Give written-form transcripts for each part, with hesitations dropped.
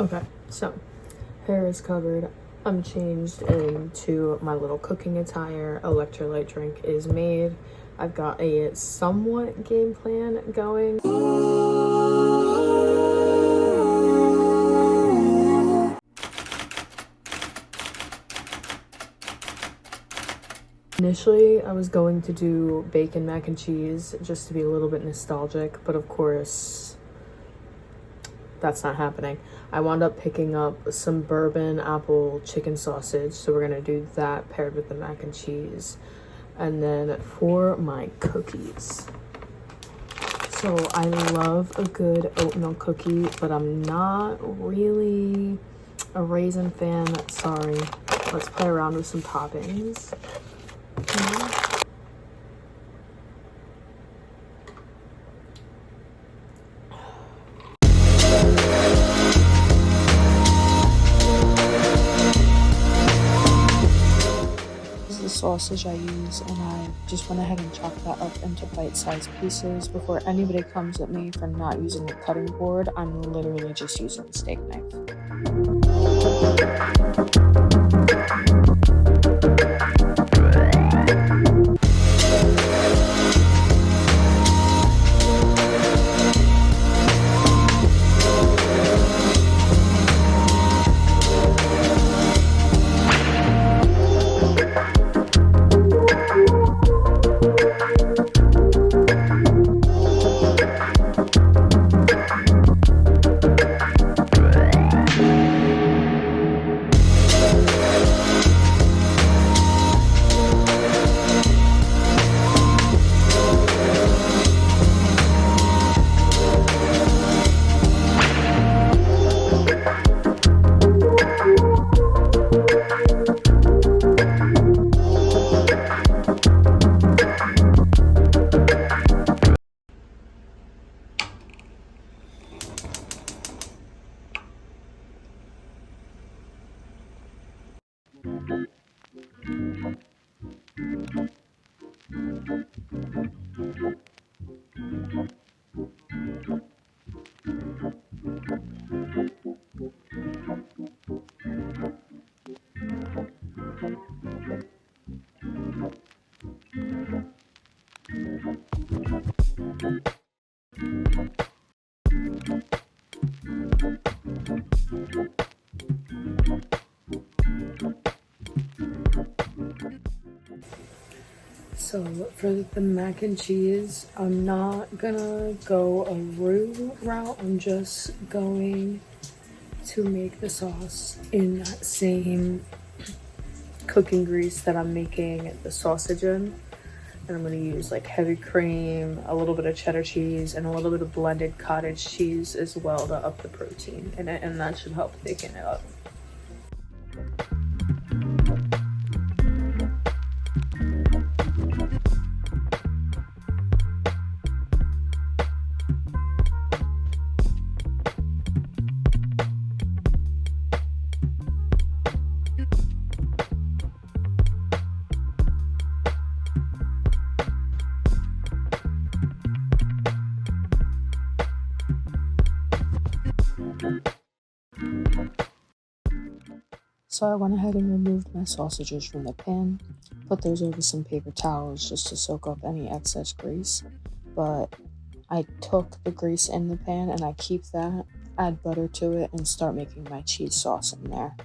Okay, so hair is covered. I'm changed into my little cooking attire. Electrolyte drink is made. I've got a somewhat game plan going. Initially, I was going to do bacon mac and cheese just to be a little bit nostalgic, but of course, that's not happening. I wound up picking up some bourbon apple chicken sausage, so we're gonna do that paired with the mac and cheese. And then for my cookies, so I love a good oatmeal cookie, but I'm not really a raisin fan. Sorry. Let's play around with some toppings. Sausage I use, and I just went ahead and chopped that up into bite-sized pieces. Before anybody comes at me for not using the cutting board, I'm literally just using the steak knife. So for the mac and cheese, I'm not gonna go a roux route. I'm just going to make the sauce in that same cooking grease that I'm making the sausage in. And I'm gonna use like heavy cream, a little bit of cheddar cheese, and a little bit of blended cottage cheese as well to up the protein in it, and that should help thicken it up. So I went ahead and removed my sausages from the pan, put those over some paper towels just to soak up any excess grease. But I took the grease in the pan and I keep that, add butter to it, and start making my cheese sauce in there.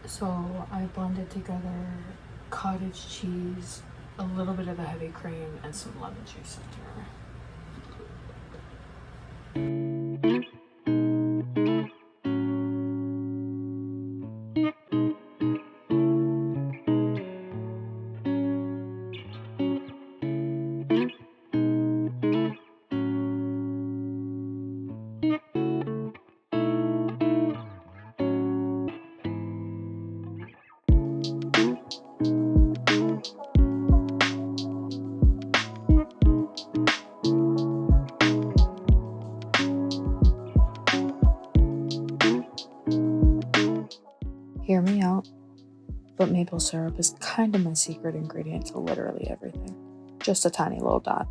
So I blended together cottage cheese, a little bit of the heavy cream, and some lemon juice into her. Hear me out, but maple syrup is kind of my secret ingredient to literally everything. Just a tiny little dot.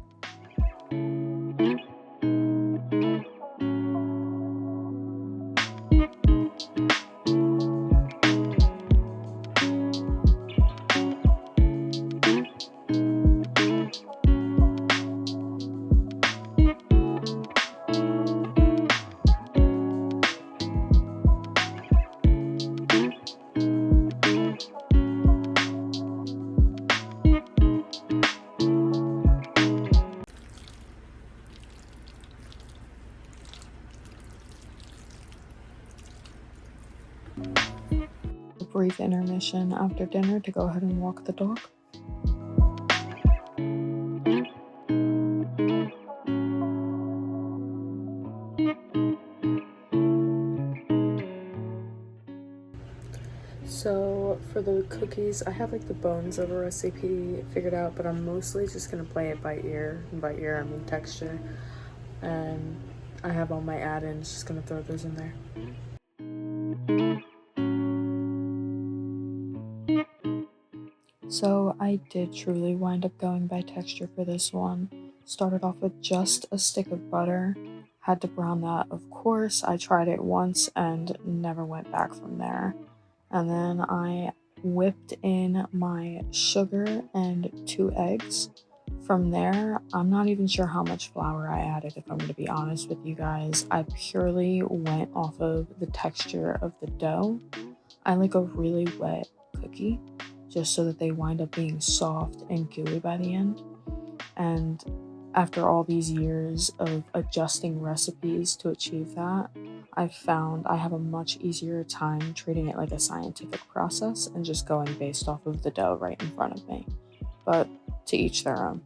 A brief intermission after dinner to go ahead and walk the dog. So for the cookies, I have like the bones of a recipe figured out, but I'm mostly just gonna play it by ear. And by ear, I mean texture. And I have all my add-ins, just gonna throw those in there. So I did truly wind up going by texture for this one. Started off with just a stick of butter. Had to brown that, of course. I tried it once and never went back from there. And then I whipped in my sugar and 2 eggs. From there, I'm not even sure how much flour I added, if I'm going to be honest with you guys. I purely went off of the texture of the dough. I like a really wet cookie, just so that they wind up being soft and gooey by the end. And after all these years of adjusting recipes to achieve that, I've found I have a much easier time treating it like a scientific process and just going based off of the dough right in front of me. But to each their own.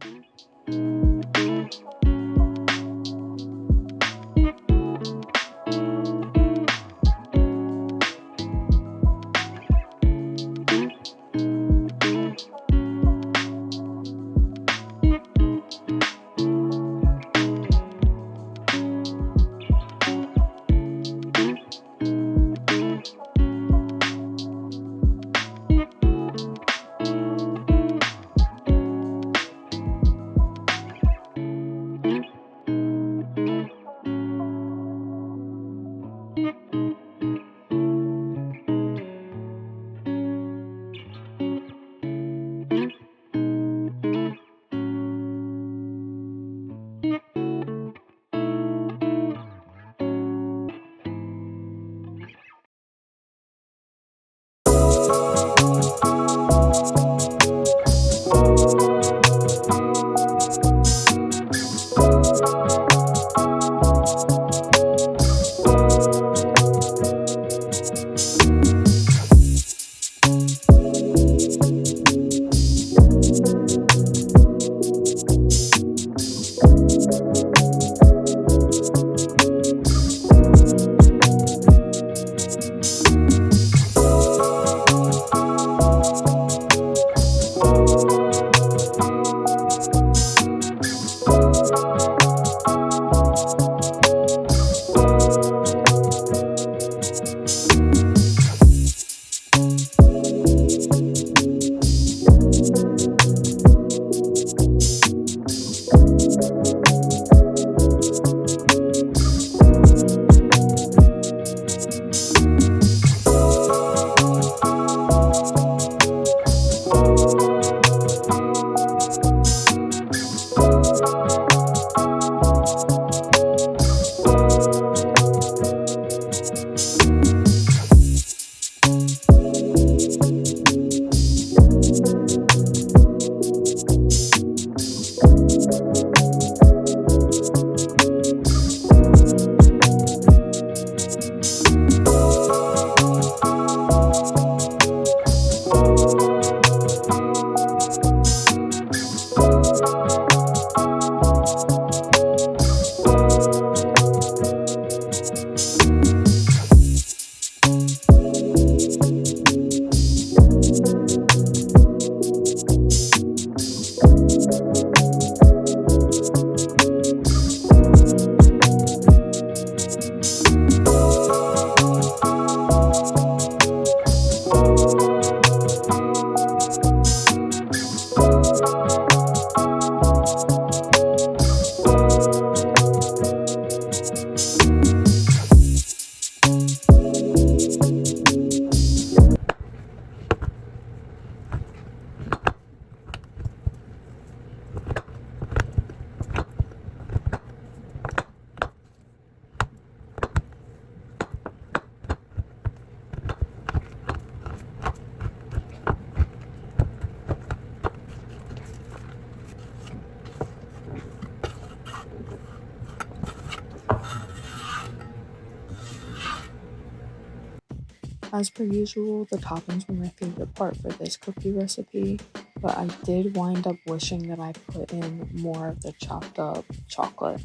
As per usual, the toppings were my favorite part for this cookie recipe, but I did wind up wishing that I put in more of the chopped up chocolate.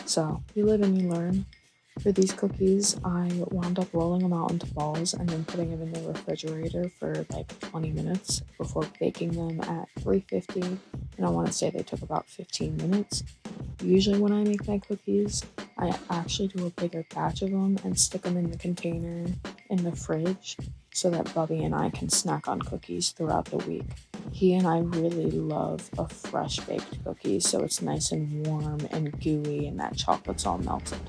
So, you live and you learn. For these cookies, I wound up rolling them out into balls and then putting them in the refrigerator for like 20 minutes before baking them at 350. And I want to say they took about 15 minutes. Usually, when I make my cookies, I actually do a bigger batch of them and stick them in the container in the fridge so that Bubby and I can snack on cookies throughout the week. He and I really love a fresh baked cookie, so it's nice and warm and gooey and that chocolate's all melted.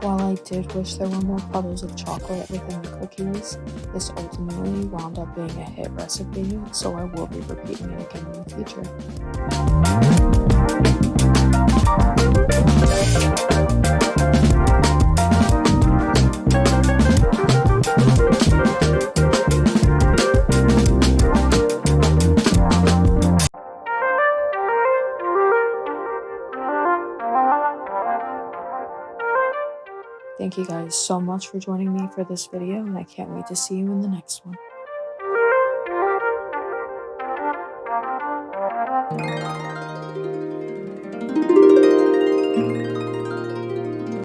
While I did wish there were more puddles of chocolate within the cookies, this ultimately wound up being a hit recipe, so I will be repeating it again in the future. Thank you guys so much for joining me for this video, and I can't wait to see you in the next one.